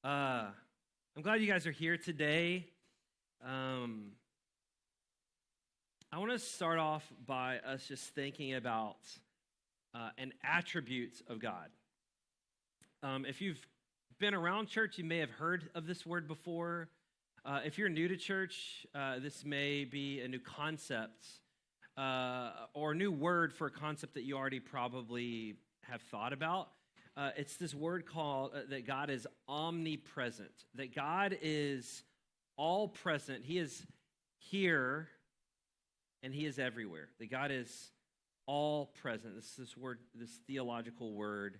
I'm glad you guys are here today. I want to start off by us just thinking about an attribute of God. If you've been around church, you may have heard of this word before. If you're new to church, this may be a new concept or a new word for a concept that you already probably have thought about. It's this word called that God is omnipresent, that God is all present. He is here and he is everywhere. That God is all present. This word, this theological word,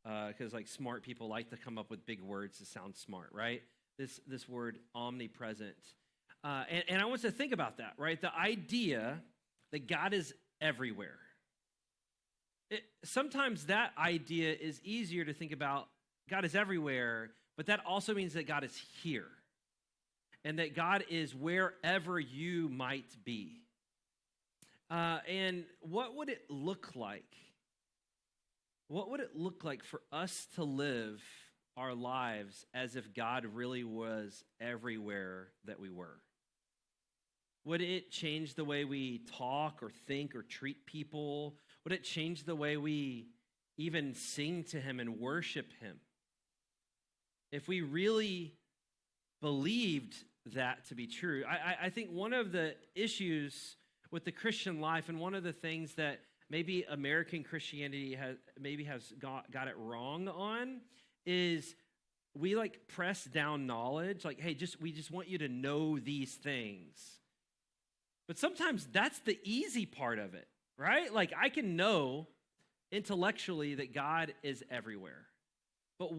because like smart people like to come up with big words to sound smart, right? This word omnipresent. And I want us to think about that, right? The idea that God is everywhere. Sometimes that idea is easier to think about. God is everywhere, but that also means that God is here and that God is wherever you might be. And what would it look like? What would it look like for us to live our lives as if God really was everywhere that we were? Would it change the way we talk or think or treat people? Would it change the way we even sing to him and worship him? If we really believed that to be true, I think one of the issues with the Christian life and one of the things that maybe American Christianity has got it wrong on is we like press down knowledge, like, hey, we just want you to know these things. But sometimes that's the easy part of it, right? Like I can know intellectually that God is everywhere. But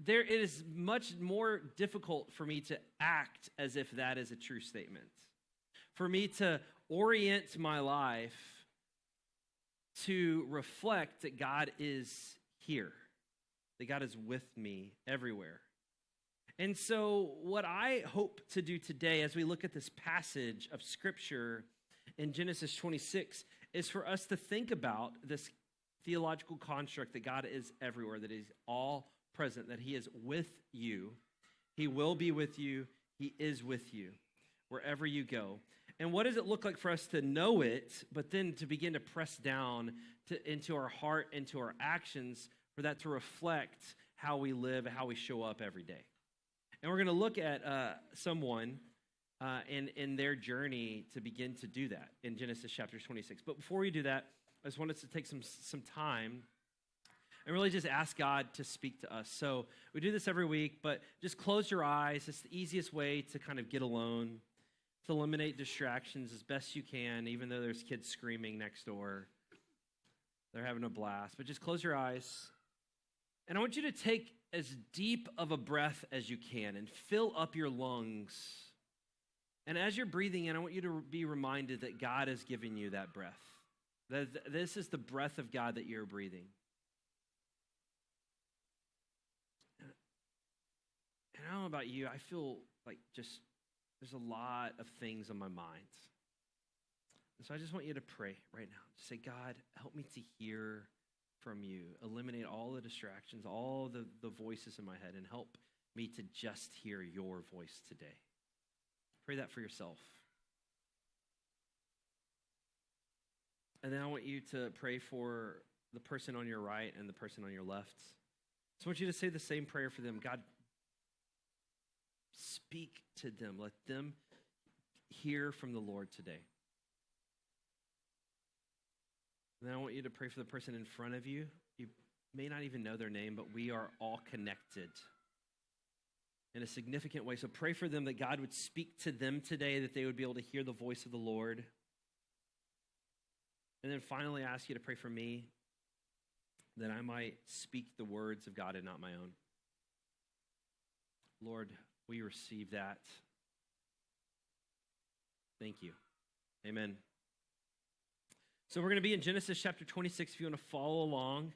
it is much more difficult for me to act as if that is a true statement. For me to orient my life to reflect that God is here, that God is with me everywhere. And so what I hope to do today as we look at this passage of Scripture in Genesis 26 is for us to think about this theological construct that God is everywhere, that he's all present, that he is with you. He will be with you. He is with you wherever you go. And what does it look like for us to know it, but then to begin to press down into our heart, into our actions, for that to reflect how we live, how we show up every day? And we're going to look at someone in their journey to begin to do that in Genesis chapter 26. But before we do that, I just want us to take some time and really just ask God to speak to us. So we do this every week, but just close your eyes. It's the easiest way to kind of get alone, to eliminate distractions as best you can, even though there's kids screaming next door. They're having a blast. But just close your eyes. And I want you to take as deep of a breath as you can and fill up your lungs. And as you're breathing in, I want you to be reminded that God has given you that breath. That this is the breath of God that you're breathing. And I don't know about you, I feel like just there's a lot of things on my mind. And so I just want you to pray right now. Just say, God, help me to hear from you. Eliminate all the distractions, all the voices in my head, and help me to just hear your voice today. Pray that for yourself. And then I want you to pray for the person on your right and the person on your left. So I want you to say the same prayer for them. God, speak to them. Let them hear from the Lord today. And then I want you to pray for the person in front of you. You may not even know their name, but we are all connected in a significant way. So pray for them that God would speak to them today, that they would be able to hear the voice of the Lord. And then finally, I ask you to pray for me, that I might speak the words of God and not my own. Lord, we receive that. Thank you. Amen. So we're going to be in Genesis chapter 26. If you want to follow along,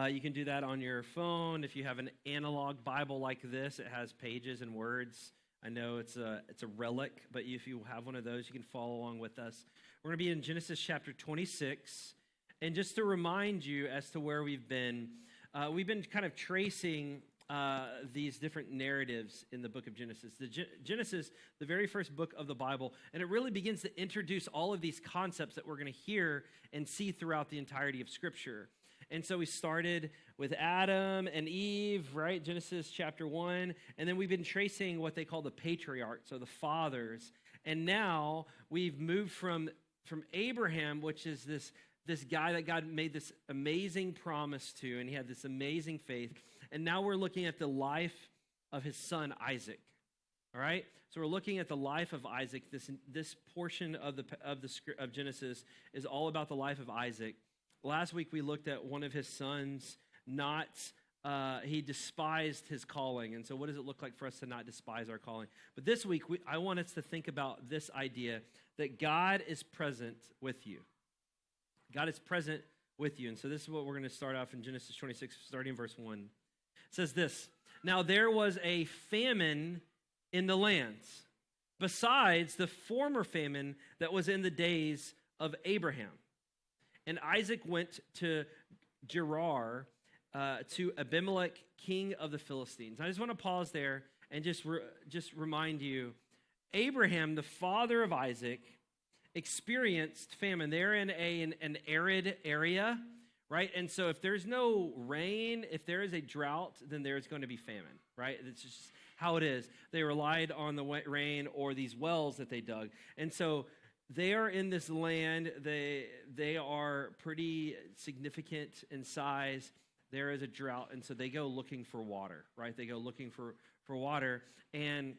you can do that on your phone. If you have an analog Bible like this, it has pages and words. I know it's a relic, but if you have one of those, you can follow along with us. We're going to be in Genesis chapter 26. And just to remind you as to where we've been kind of tracing these different narratives in the book of Genesis. Genesis, the very first book of the Bible, and it really begins to introduce all of these concepts that we're going to hear and see throughout the entirety of Scripture. And so we started with Adam and Eve, right? Genesis chapter 1. And then we've been tracing what they call the patriarchs, or the fathers. And now we've moved from Abraham, which is this guy that God made this amazing promise to, and he had this amazing faith. And now we're looking at the life of his son, Isaac. All right? So we're looking at the life of Isaac. This portion of Genesis is all about the life of Isaac. Last week we looked at one of his sons, he despised his calling. And so what does it look like for us to not despise our calling? But this week, I want us to think about this idea that God is present with you. God is present with you. And so this is what we're going to start off in Genesis 26, starting in verse 1. It says this: Now there was a famine in the lands, besides the former famine that was in the days of Abraham. And Isaac went to Gerar, to Abimelech, king of the Philistines. I just want to pause there and just remind you, Abraham, the father of Isaac, experienced famine. They're in an arid area, right? And so if there's no rain, if there is a drought, then there's going to be famine, right? It's just how it is. They relied on the rain or these wells that they dug. And so they are in this land. They are pretty significant in size. There is a drought, and so they go looking for water, right? They go looking for water, and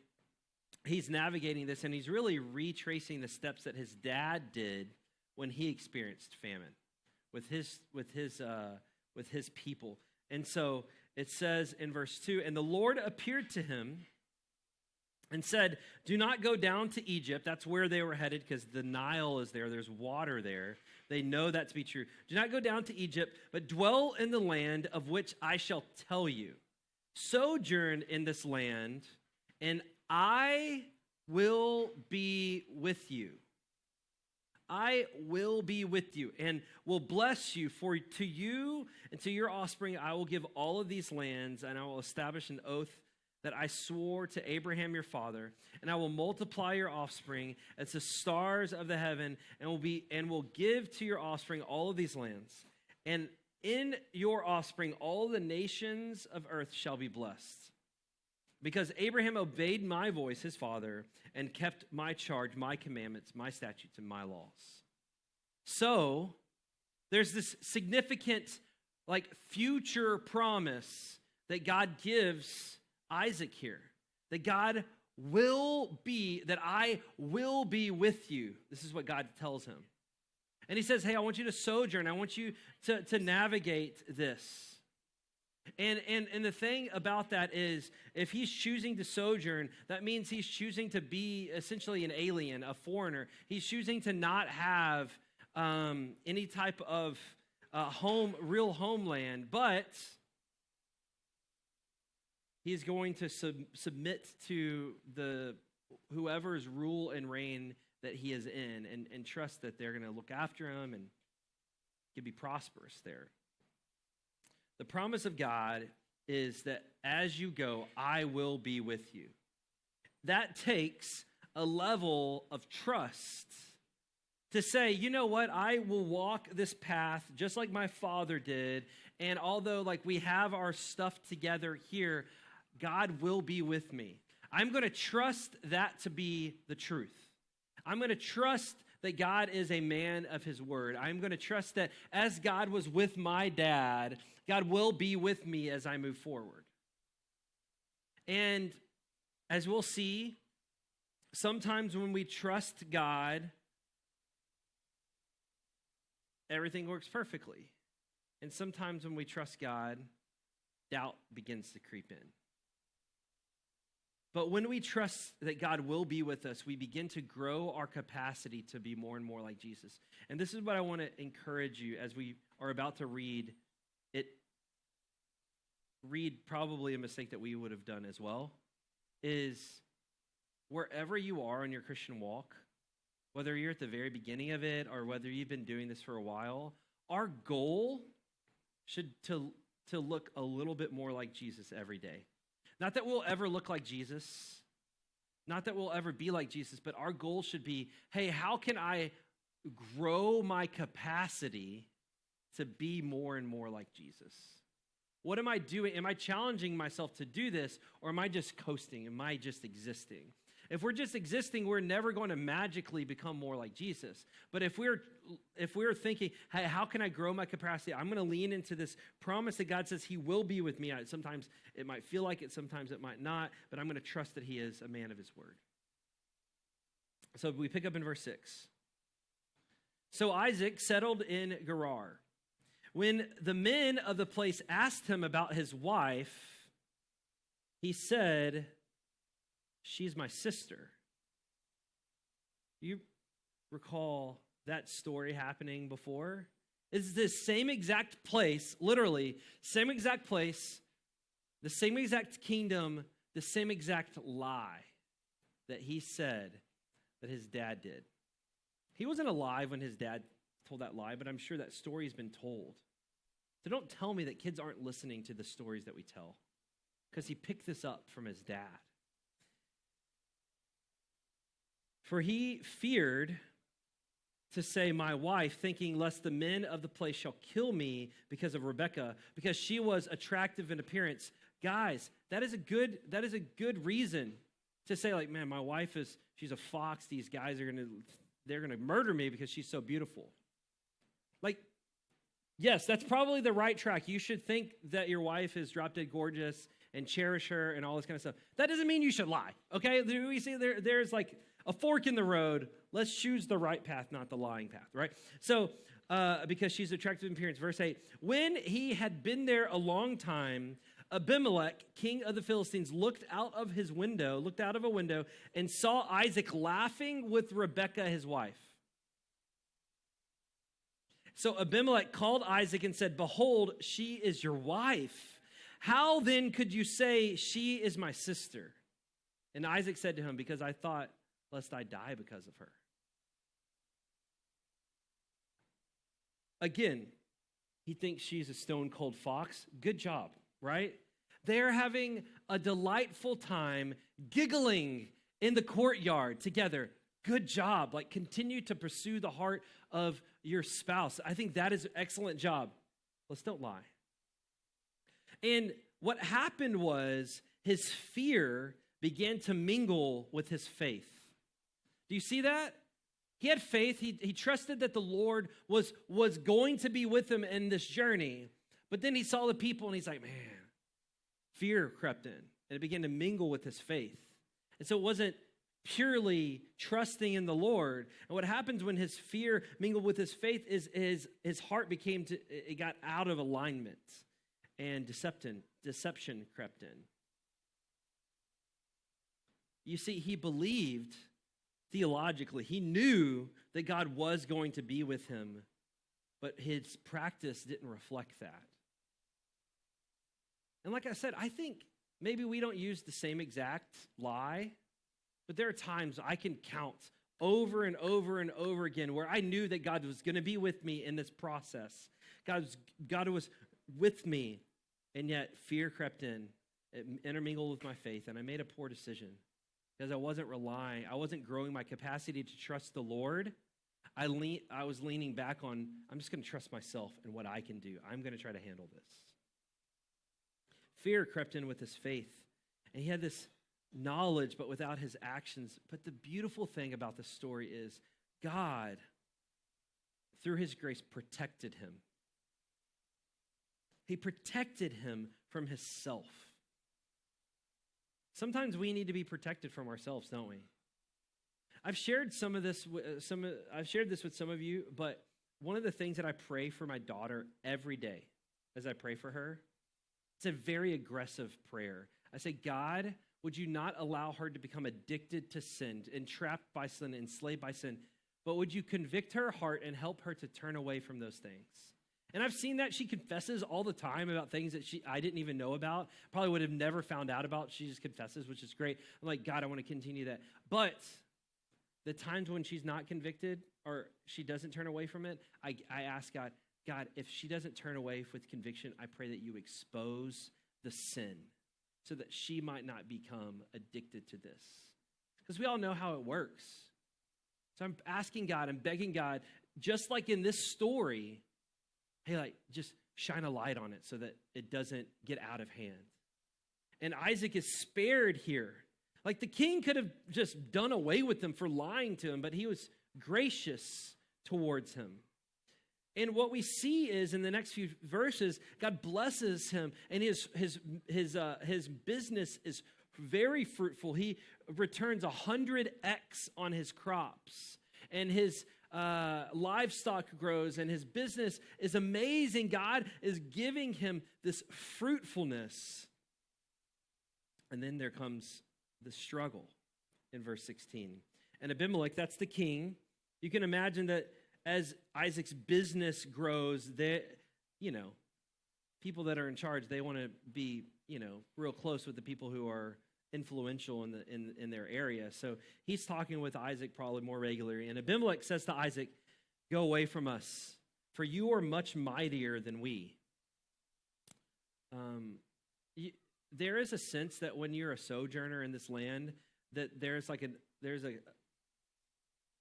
he's navigating this, and he's really retracing the steps that his dad did when he experienced famine with his people. And so it says in verse 2, and the Lord appeared to him and said, do not go down to Egypt. That's where they were headed because the Nile is there. There's water there. They know that to be true. Do not go down to Egypt, but dwell in the land of which I shall tell you. Sojourn in this land, and I will be with you. I will be with you and will bless you. For to you and to your offspring I will give all of these lands, and I will establish an oath that I swore to Abraham your father, and I will multiply your offspring as the stars of the heaven, and will give to your offspring all of these lands. And in your offspring all the nations of earth shall be blessed. Because Abraham obeyed my voice, his father, and kept my charge, my commandments, my statutes, and my laws. So there's this significant, future promise that God gives Isaac here, that I will be with you. This is what God tells him. And he says, hey, I want you to sojourn. I want you to navigate this. And the thing about that is, if he's choosing to sojourn, that means he's choosing to be essentially an alien, a foreigner. He's choosing to not have any type of real homeland, but he's going to submit to whoever's rule and reign that he is in, and trust that they're going to look after him and he'll be prosperous there. The promise of God is that as you go, I will be with you. That takes a level of trust to say, you know what, I will walk this path just like my father did, and although we have our stuff together here, God will be with me. I'm going to trust that to be the truth. I'm going to trust that God is a man of his word. I'm going to trust that as God was with my dad, God will be with me as I move forward. And as we'll see, sometimes when we trust God, everything works perfectly. And sometimes when we trust God, doubt begins to creep in. But when we trust that God will be with us, we begin to grow our capacity to be more and more like Jesus. And this is what I want to encourage you as we are about to read it. Read probably a mistake that we would have done as well, is wherever you are in your Christian walk, whether you're at the very beginning of it or whether you've been doing this for a while, our goal should to to look a little bit more like Jesus every day. Not that we'll ever look like Jesus, not that we'll ever be like Jesus, but our goal should be, hey, how can I grow my capacity to be more and more like Jesus? What am I doing? Am I challenging myself to do this, or am I just coasting? Am I just existing? If we're just existing, we're never going to magically become more like Jesus. But if we're thinking, hey, how can I grow my capacity? I'm going to lean into this promise that God says he will be with me. Sometimes it might feel like it, sometimes it might not, but I'm going to trust that he is a man of his word. So we pick up in verse 6. So Isaac settled in Gerar. When the men of the place asked him about his wife, he said, she's my sister. You recall that story happening before? It's this same exact place, literally, same exact place, the same exact kingdom, the same exact lie that he said that his dad did. He wasn't alive when his dad told that lie, but I'm sure that story's been told. So don't tell me that kids aren't listening to the stories that we tell, because he picked this up from his dad. For he feared to say my wife, thinking lest the men of the place shall kill me because of Rebekah, because she was attractive in appearance. Guys, that is a good reason to say, like, man, my wife she's a fox. These guys they're gonna murder me because she's so beautiful. Like, yes, that's probably the right track. You should think that your wife is drop dead gorgeous and cherish her and all this kind of stuff. That doesn't mean you should lie, okay? We see there's like a fork in the road. Let's choose the right path, not the lying path, right? So, because she's attractive in appearance. Verse 8, when he had been there a long time, Abimelech, king of the Philistines, looked out of a window, and saw Isaac laughing with Rebekah, his wife. So Abimelech called Isaac and said, behold, she is your wife. How then could you say she is my sister? And Isaac said to him, because I thought, lest I die because of her. Again, he thinks she's a stone-cold fox. Good job, right? They're having a delightful time giggling in the courtyard together. Good job. Like, continue to pursue the heart of your spouse. I think that is an excellent job. Let's don't lie. And what happened was his fear began to mingle with his faith. Do you see that? He had faith. He trusted that the Lord was going to be with him in this journey. But then he saw the people and he's like, man, fear crept in. And it began to mingle with his faith. And so it wasn't purely trusting in the Lord. And what happens when his fear mingled with his faith is his heart it got out of alignment. And deception crept in. You see, he believed theologically. He knew that God was going to be with him, but his practice didn't reflect that. And like I said, I think maybe we don't use the same exact lie, but there are times I can count over and over and over again where I knew that God was going to be with me in this process. God was with me, and yet fear crept in. It intermingled with my faith, and I made a poor decision. Because I wasn't growing my capacity to trust the Lord. I was leaning back on, I'm just going to trust myself and what I can do. I'm going to try to handle this. Fear crept in with his faith. And he had this knowledge, but without his actions. But the beautiful thing about this story is God, through his grace, protected him. He protected him from himself. Sometimes we need to be protected from ourselves, don't we? I've shared this with some of you, but one of the things that I pray for my daughter every day as I pray for her, it's a very aggressive prayer. I say, God, would you not allow her to become addicted to sin, entrapped by sin, enslaved by sin, but would you convict her heart and help her to turn away from those things? And I've seen that she confesses all the time about things that I didn't even know about, probably would have never found out about. She just confesses, which is great. I'm like, God, I want to continue that. But the times when she's not convicted or she doesn't turn away from it, I ask God, God, if she doesn't turn away with conviction, I pray that you expose the sin so that she might not become addicted to this. Because we all know how it works. So I'm asking God, I'm begging God, just like in this story, hey, like, just shine a light on it so that it doesn't get out of hand. And Isaac is spared here. Like the king could have just done away with him for lying to him, but he was gracious towards him. And what we see is in the next few verses, God blesses him, and his business is very fruitful. He returns 100x on his crops, and his livestock grows, and his business is amazing. God is giving him this fruitfulness. And then there comes the struggle in verse 16. And Abimelech, that's the king. You can imagine that as Isaac's business grows, people that are in charge, they want to be, real close with the people who are influential in their area. So he's talking with Isaac probably more regularly. And Abimelech says to Isaac, "Go away from us, for you are much mightier than we." There is a sense that when you're a sojourner in this land, that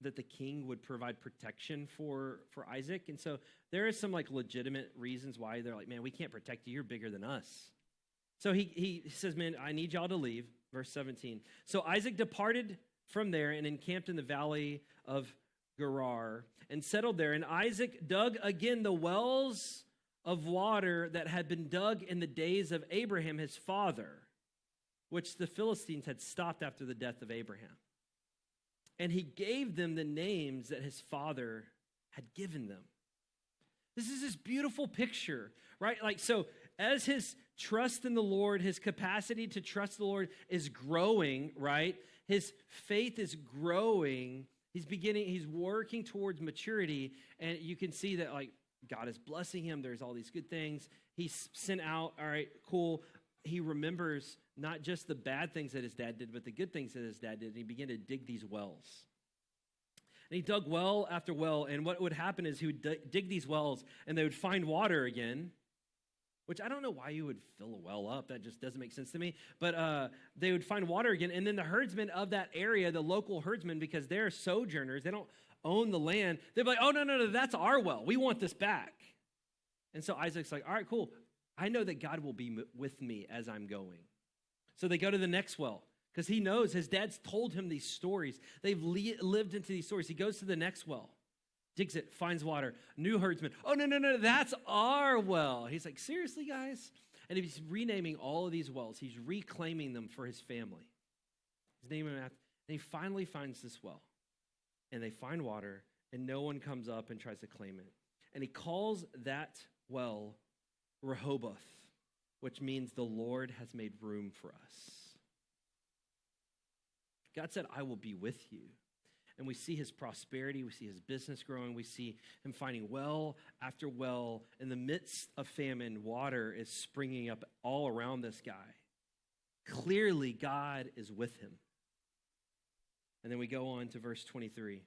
that the king would provide protection for Isaac. And so there is some legitimate reasons why they're like, man, we can't protect you. You're bigger than us. So he says, man, I need y'all to leave. Verse 17. So Isaac departed from there and encamped in the valley of Gerar and settled there. And Isaac dug again the wells of water that had been dug in the days of Abraham, his father, which the Philistines had stopped after the death of Abraham. And he gave them the names that his father had given them. This is this beautiful picture, right? So as his trust in the Lord, his capacity to trust the Lord is growing, right? His faith is growing. He's working towards maturity. And you can see that God is blessing him. There's all these good things. He's sent out, all right, cool. He remembers not just the bad things that his dad did, but the good things that his dad did. And he began to dig these wells. And he dug well after well. And what would happen is he would dig these wells, and they would find water again, which I don't know why you would fill a well up. That just doesn't make sense to me. But they would find water again. And then the herdsmen of that area, the local herdsmen, because they're sojourners, they don't own the land, they'd be like, oh, no, that's our well. We want this back. And so Isaac's like, all right, cool. I know that God will be with me as I'm going. So they go to the next well because he knows his dad's told him these stories. They've lived into these stories. He goes to the next well, digs it, finds water. New herdsman. Oh, no, that's our well. He's like, seriously, guys? And he's renaming all of these wells. He's reclaiming them for his family. He's naming them after. And he finally finds this well. And they find water, and no one comes up and tries to claim it. And he calls that well Rehoboth, which means the Lord has made room for us. God said, I will be with you. And we see his prosperity. We see his business growing. We see him finding well after well. In the midst of famine, water is springing up all around this guy. Clearly, God is with him. And then we go on to verse 23.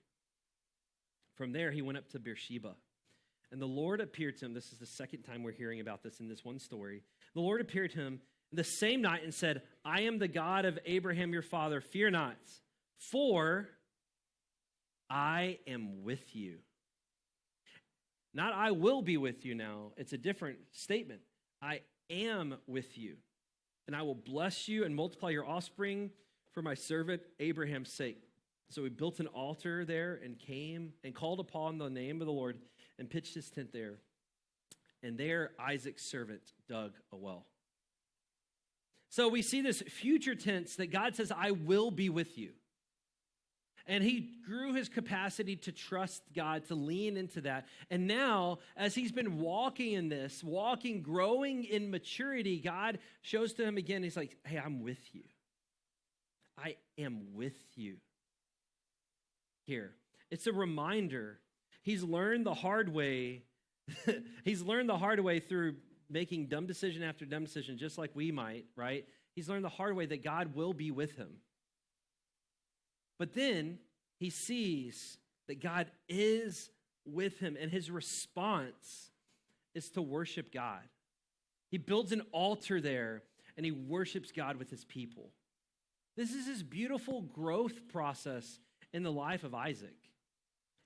From there, he went up to Beersheba. And the Lord appeared to him. This is the second time we're hearing about this in this one story. The Lord appeared to him the same night and said, I am the God of Abraham your father. Fear not, for I am with you. Not I will be with you now. It's a different statement. I am with you. And I will bless you and multiply your offspring for my servant Abraham's sake. So he built an altar there and came and called upon the name of the Lord and pitched his tent there. And there Isaac's servant dug a well. So we see this future tense that God says, I will be with you. And he grew his capacity to trust God, to lean into that. And now, as he's been walking in this, growing in maturity, God shows to him again, he's like, hey, I'm with you. I am with you. Here, it's a reminder. He's learned the hard way. He's learned the hard way through making dumb decision after dumb decision, just like we might, right? He's learned the hard way that God will be with him. But then he sees that God is with him, and his response is to worship God. He builds an altar there, and he worships God with his people. This is his beautiful growth process in the life of Isaac.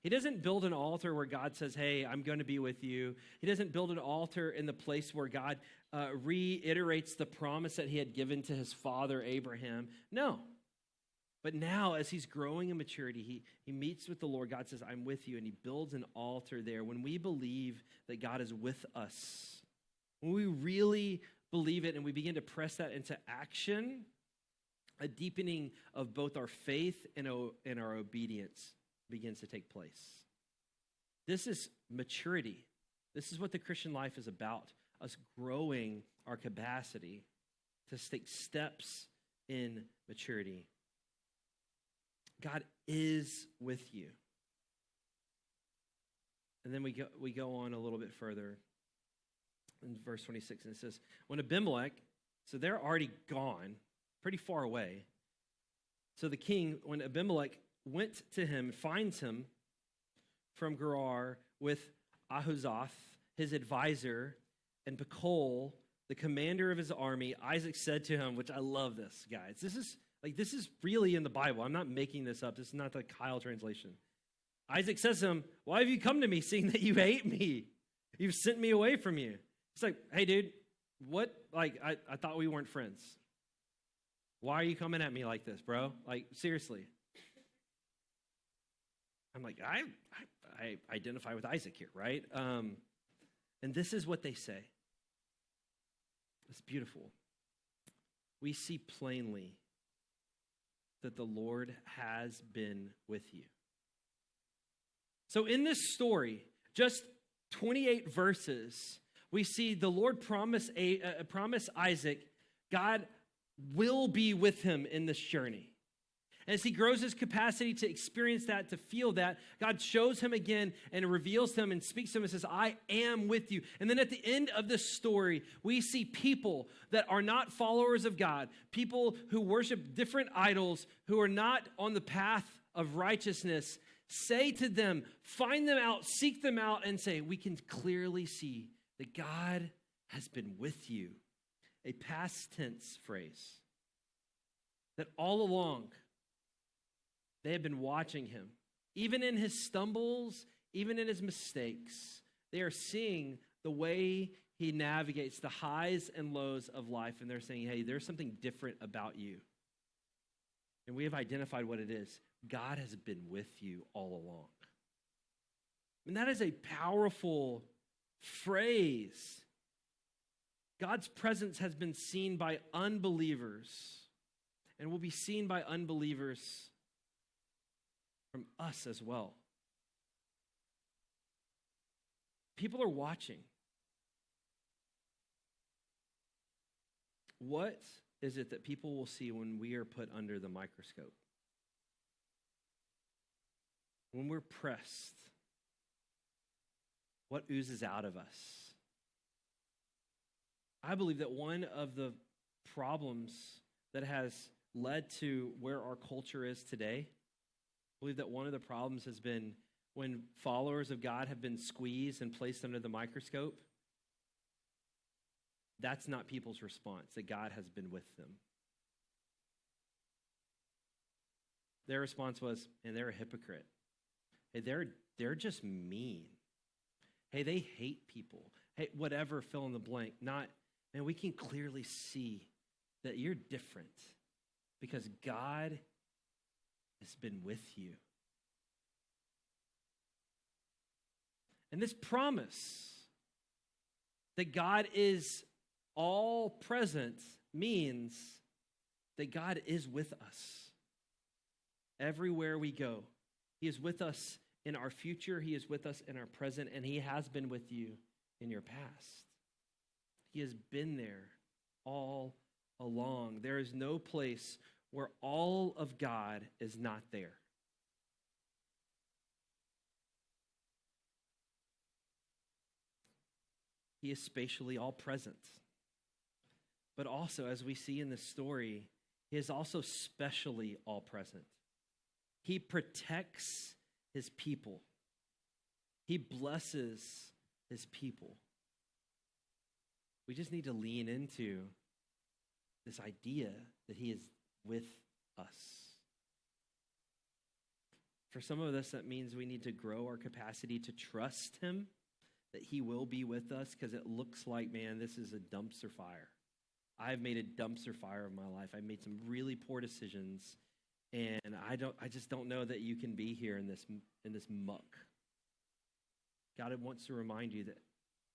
He doesn't build an altar where God says, hey, I'm going to be with you. He doesn't build an altar in the place where God reiterates the promise that he had given to his father, Abraham. No. But now, as he's growing in maturity, he meets with the Lord. God says, I'm with you, and he builds an altar there. When we believe that God is with us, when we really believe it and we begin to press that into action, a deepening of both our faith and our obedience begins to take place. This is maturity. This is what the Christian life is about, us growing our capacity to take steps in maturity. God is with you. And then we go on a little bit further in verse 26, and it says, when Abimelech, so they're already gone, pretty far away. So the king, when Abimelech went to him, finds him from Gerar with Ahuzath, his advisor, and Pekol, the commander of his army. Isaac said to him, which I love this, guys. This is really in the Bible. I'm not making this up. This is not the Kyle translation. Isaac says to him, why have you come to me, seeing that you hate me? You've sent me away from you. It's like, hey, dude, what? Like, I thought we weren't friends. Why are you coming at me like this, bro? Like, seriously. I'm like, I identify with Isaac here, right? And this is what they say. It's beautiful. We see plainly that the Lord has been with you. So in this story, just 28 verses, we see the Lord promise Isaac, God will be with him in this journey. As he grows his capacity to experience that, to feel that, God shows him again and reveals to him and speaks to him and says, I am with you. And then at the end of this story, we see people that are not followers of God, people who worship different idols, who are not on the path of righteousness, say to them, find them out, seek them out, and say, we can clearly see that God has been with you. A past tense phrase. That all along, they have been watching him. Even in his stumbles, even in his mistakes, they are seeing the way he navigates the highs and lows of life. And they're saying, hey, there's something different about you. And we have identified what it is. God has been with you all along. And that is a powerful phrase. God's presence has been seen by unbelievers and will be seen by unbelievers from us as well. People are watching. What is it that people will see when we are put under the microscope? When we're pressed, what oozes out of us? I believe that one of the problems that has led to where our culture is today, I believe that one of the problems has been when followers of God have been squeezed and placed under the microscope. That's not people's response, that God has been with them. Their response was, and they're a hypocrite. Hey, they're just mean. Hey, they hate people. Hey, whatever, fill in the blank. And we can clearly see that you're different because God has been with you. And this promise that God is all present means that God is with us everywhere we go. He is with us in our future. He is with us in our present, and he has been with you in your past. He has been there all along. There is no place where all of God is not there. He is spatially all present. But also, as we see in this story, he is also specially all present. He protects his people. He blesses his people. We just need to lean into this idea that he is with us. For some of us, that means we need to grow our capacity to trust him, that he will be with us, because it looks like, man, this is a dumpster fire. I've made a dumpster fire of my life. I made some really poor decisions, and I just don't know that you can be here in this muck. God wants to remind you that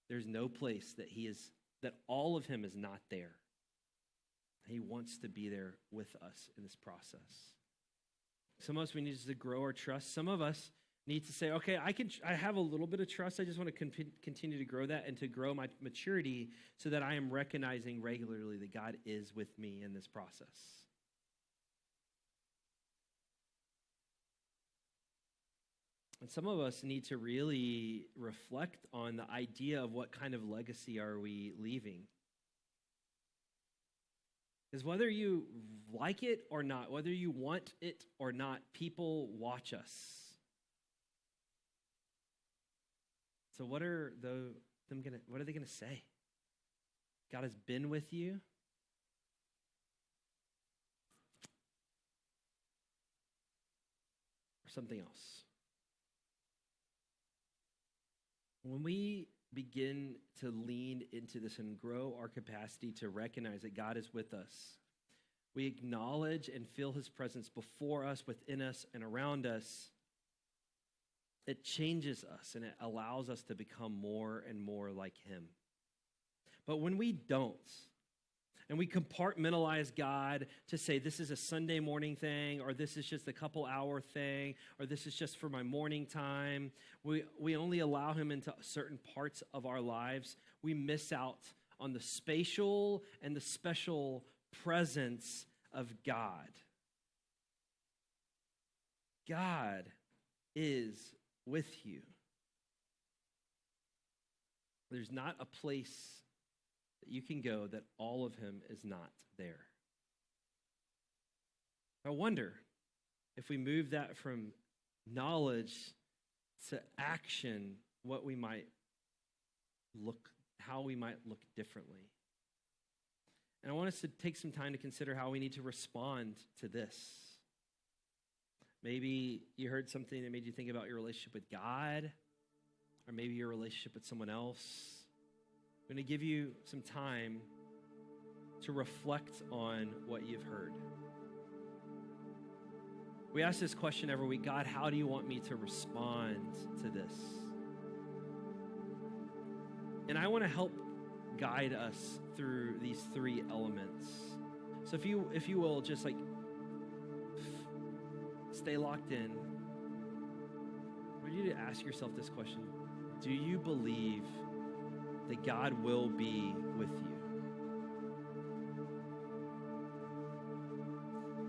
there's no place that all of him is not there. He wants to be there with us in this process. Some of us, we need to grow our trust. Some of us need to say, okay, I have a little bit of trust. I just want to continue to grow that and to grow my maturity so that I am recognizing regularly that God is with me in this process. And some of us need to really reflect on the idea of what kind of legacy are we leaving. Because whether you like it or not, whether you want it or not, people watch us. So what are they going to say? God has been with you. Or something else. When we begin to lean into this and grow our capacity to recognize that God is with us, we acknowledge and feel his presence before us, within us, and around us. It changes us and it allows us to become more and more like him. But when we don't, and we compartmentalize God to say this is a Sunday morning thing, or this is just a couple hour thing, or this is just for my morning time, we only allow him into certain parts of our lives, we miss out on the spatial and the special presence of God. God is with you. There's not a place that you can go that all of him is not there. I wonder if we move that from knowledge to action, how we might look differently. And I want us to take some time to consider how we need to respond to this. Maybe you heard something that made you think about your relationship with God, or maybe your relationship with someone else. I'm going to give you some time to reflect on what you've heard. We ask this question every week: God, how do you want me to respond to this? And I want to help guide us through these three elements. So if you will, just stay locked in. I want you to ask yourself this question: do you believe that God will be with you?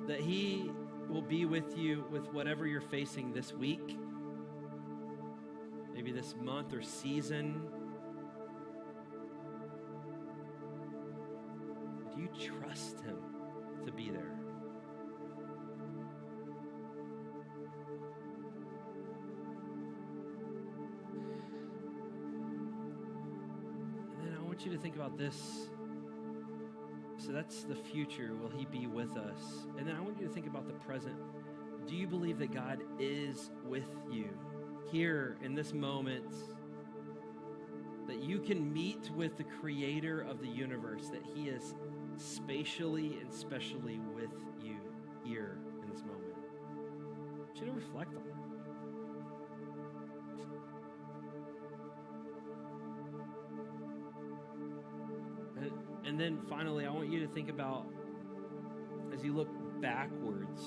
That he will be with you with whatever you're facing this week, maybe this month or season. Do you trust him to be there? You to think about this. So that's the future. Will he be with us? And then I want you to think about the present. Do you believe that God is with you here in this moment? That you can meet with the creator of the universe, that he is spatially and specially with you here in this moment. I want you to reflect on that. And then finally, I want you to think about, as you look backwards,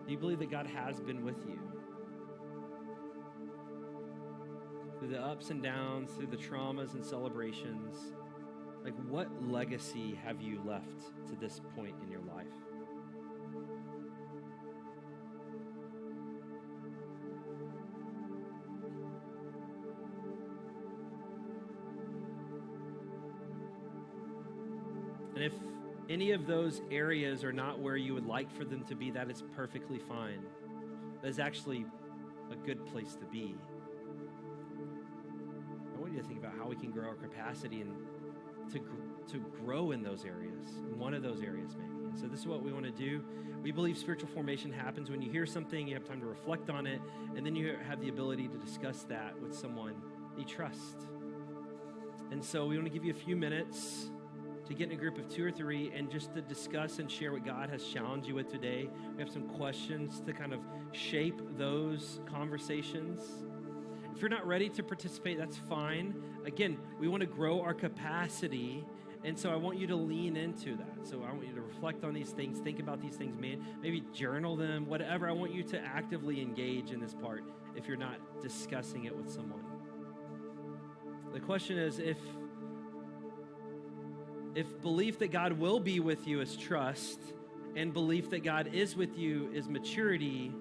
do you believe that God has been with you? Through the ups and downs, through the traumas and celebrations, what legacy have you left to this point in your life? And if any of those areas are not where you would like for them to be, that is perfectly fine. That is actually a good place to be. I want you to think about how we can grow our capacity and to grow in those areas, in one of those areas maybe. And so this is what we want to do. We believe spiritual formation happens when you hear something, you have time to reflect on it, and then you have the ability to discuss that with someone you trust. And so we want to give you a few minutes to get in a group of 2 or 3 and just to discuss and share what God has challenged you with today. We have some questions to kind of shape those conversations. If you're not ready to participate, that's fine. Again, we want to grow our capacity, and so I want you to lean into that. So I want you to reflect on these things, think about these things, maybe journal them, whatever. I want you to actively engage in this part if you're not discussing it with someone. The question is, if belief that God will be with you is trust, and belief that God is with you is maturity,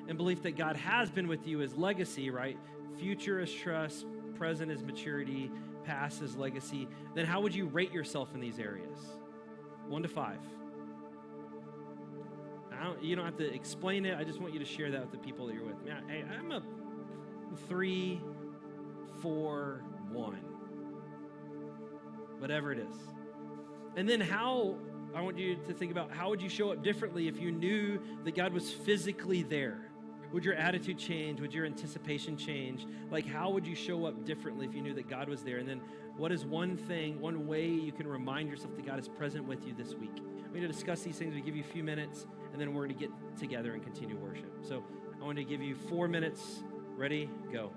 and belief that God has been with you is legacy, right? Future is trust, present is maturity, past is legacy. Then how would you rate yourself in these areas? 1 to 5. You don't have to explain it. I just want you to share that with the people that you're with. Hey, I'm a 3, 4, 1. Whatever it is. And then I want you to think about how would you show up differently if you knew that God was physically there? Would your attitude change? Would your anticipation change? Like, how would you show up differently if you knew that God was there? And then what is one way you can remind yourself that God is present with you this week? We're going to discuss these things. We give you a few minutes, and then we're going to get together and continue worship. So I want to give you 4 minutes. Ready? Go.